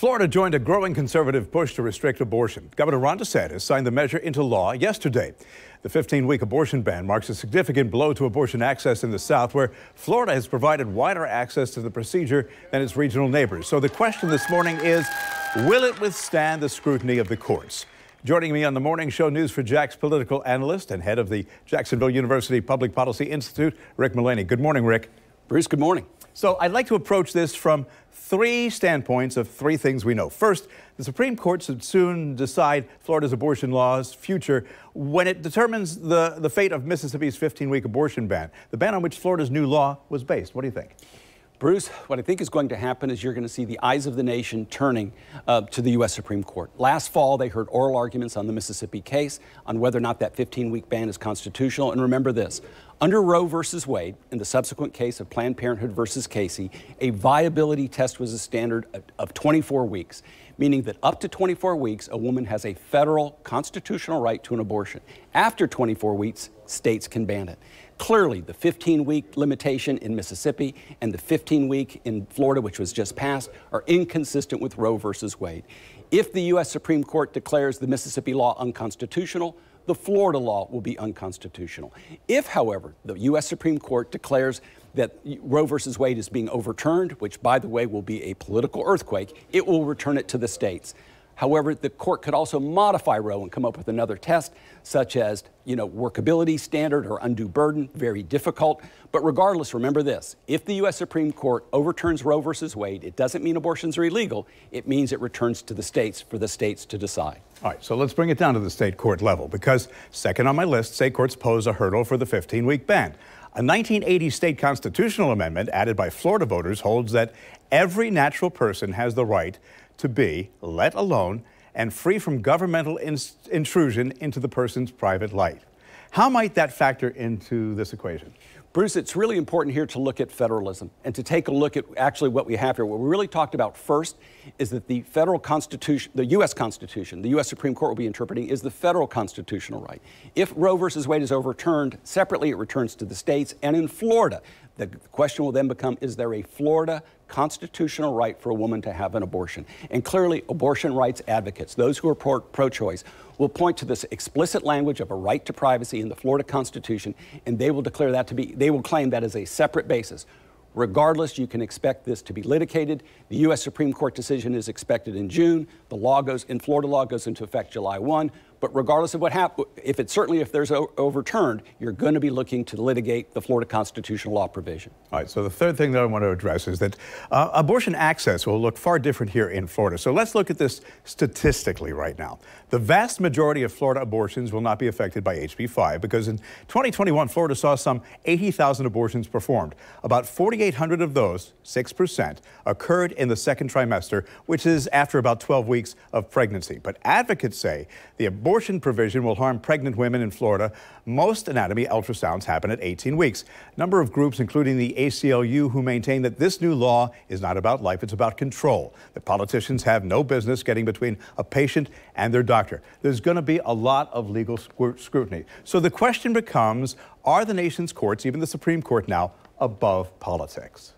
Florida joined a growing conservative push to restrict abortion. Governor Ron DeSantis signed the measure into law yesterday. The 15-week abortion ban marks a significant blow to abortion access in the South, where Florida has provided wider access to the procedure than its regional neighbors. So the question this morning is, will it withstand the scrutiny of the courts? Joining me on the morning show, News4JAX Political Analyst and head of the Jacksonville University Public Policy Institute, Rick Mullaney. Good morning, Rick. Bruce, good morning. So I'd like to approach this from three standpoints of three things we know. First, the Supreme Court should soon decide Florida's abortion law's future when it determines the fate of Mississippi's 15-week abortion ban, the ban on which Florida's new law was based. What do you think? Bruce, what I think is going to happen is you're going to see the eyes of the nation turning to the U.S. Supreme Court. Last fall, they heard oral arguments on the Mississippi case on whether or not that 15-week ban is constitutional. And remember this, under Roe versus Wade, in the subsequent case of Planned Parenthood versus Casey, a viability test was a standard of 24 weeks, meaning that up to 24 weeks, a woman has a federal constitutional right to an abortion. After 24 weeks, states can ban it. Clearly, the 15-week limitation in Mississippi and the 15-week in Florida, which was just passed, are inconsistent with Roe versus Wade. If the U.S. Supreme Court declares the Mississippi law unconstitutional, the Florida law will be unconstitutional. If, however, the U.S. Supreme Court declares that Roe versus Wade is being overturned, which, by the way, will be a political earthquake, it will return it to the states. However, the court could also modify Roe and come up with another test, such as, workability standard or undue burden, very difficult. But regardless, remember this, if the U.S. Supreme Court overturns Roe versus Wade, it doesn't mean abortions are illegal. It means it returns to the states for the states to decide. All right, so let's bring it down to the state court level, because second on my list, state courts pose a hurdle for the 15-week ban. A 1980 state constitutional amendment added by Florida voters holds that every natural person has the right to be let alone and free from governmental intrusion into the person's private life. How might that factor into this equation? Bruce, it's really important here to look at federalism and to take a look at actually what we have here. What we really talked about first is that the federal constitution, the U.S. Constitution, the U.S. Supreme Court will be interpreting is the federal constitutional right. If Roe versus Wade is overturned, separately it returns to the states. And in Florida, the question will then become, is there a Florida constitutional right for a woman to have an abortion? And clearly, abortion rights advocates, those who are pro-choice, will point to this explicit language of a right to privacy in the Florida Constitution, and they will declare that to be, they will claim that as a separate basis. Regardless, you can expect this to be litigated. The U.S. Supreme Court decision is expected in June. The law Florida law goes into effect July 1. But regardless of what happens, if there's overturned, you're going to be looking to litigate the Florida constitutional law provision. All right, so the third thing that I want to address is that abortion access will look far different here in Florida. So let's look at this statistically right now. The vast majority of Florida abortions will not be affected by HB 5 because in 2021, Florida saw some 80,000 abortions performed. About 4,800 of those, 6%, occurred in the second trimester, which is after about 12 weeks of pregnancy. But advocates say the abortion provision will harm pregnant women in Florida. Most anatomy ultrasounds happen at 18 weeks. A number of groups, including the ACLU, who maintain that this new law is not about life, it's about control, that politicians have no business getting between a patient and their doctor. There's going to be a lot of legal scrutiny. So the question becomes, are the nation's courts, even the Supreme Court now, above politics?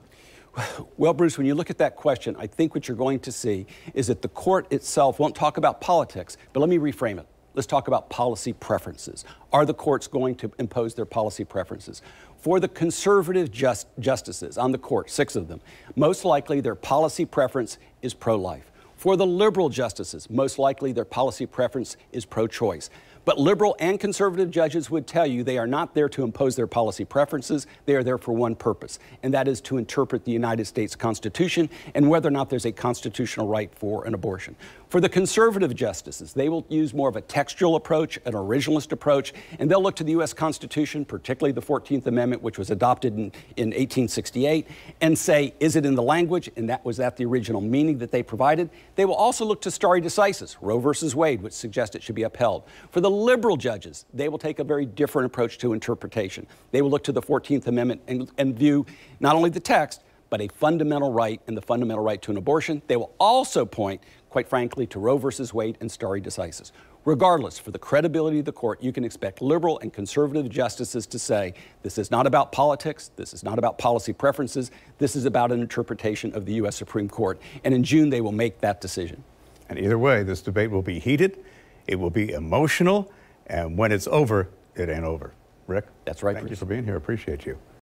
Well, Bruce, when you look at that question, I think what you're going to see is that the court itself won't talk about politics, but let me reframe it. Let's talk about policy preferences. Are the courts going to impose their policy preferences? For the conservative justices on the court, 6 of them, most likely their policy preference is pro-life. For the liberal justices, most likely their policy preference is pro-choice. But liberal and conservative judges would tell you they are not there to impose their policy preferences. They are there for one purpose, and that is to interpret the United States Constitution and whether or not there's a constitutional right for an abortion. For the conservative justices, they will use more of a textual approach, an originalist approach, and they'll look to the U.S. Constitution, particularly the 14th Amendment, which was adopted in 1868, and say, is it in the language? And was that the original meaning that they provided? They will also look to stare decisis, Roe versus Wade, which suggests it should be upheld. For the liberal judges, they will take a very different approach to interpretation. They will look to the 14th Amendment and view not only the text, but a fundamental right and the fundamental right to an abortion. They will also point, quite frankly, to Roe versus Wade and stare decisis. Regardless, for the credibility of the court, you can expect liberal and conservative justices to say, this is not about politics, this is not about policy preferences, this is about an interpretation of the U.S. Supreme Court. And in June, they will make that decision. And either way, this debate will be heated, it will be emotional, and when it's over, it ain't over. Rick? That's right. Thank you for being here. Appreciate you.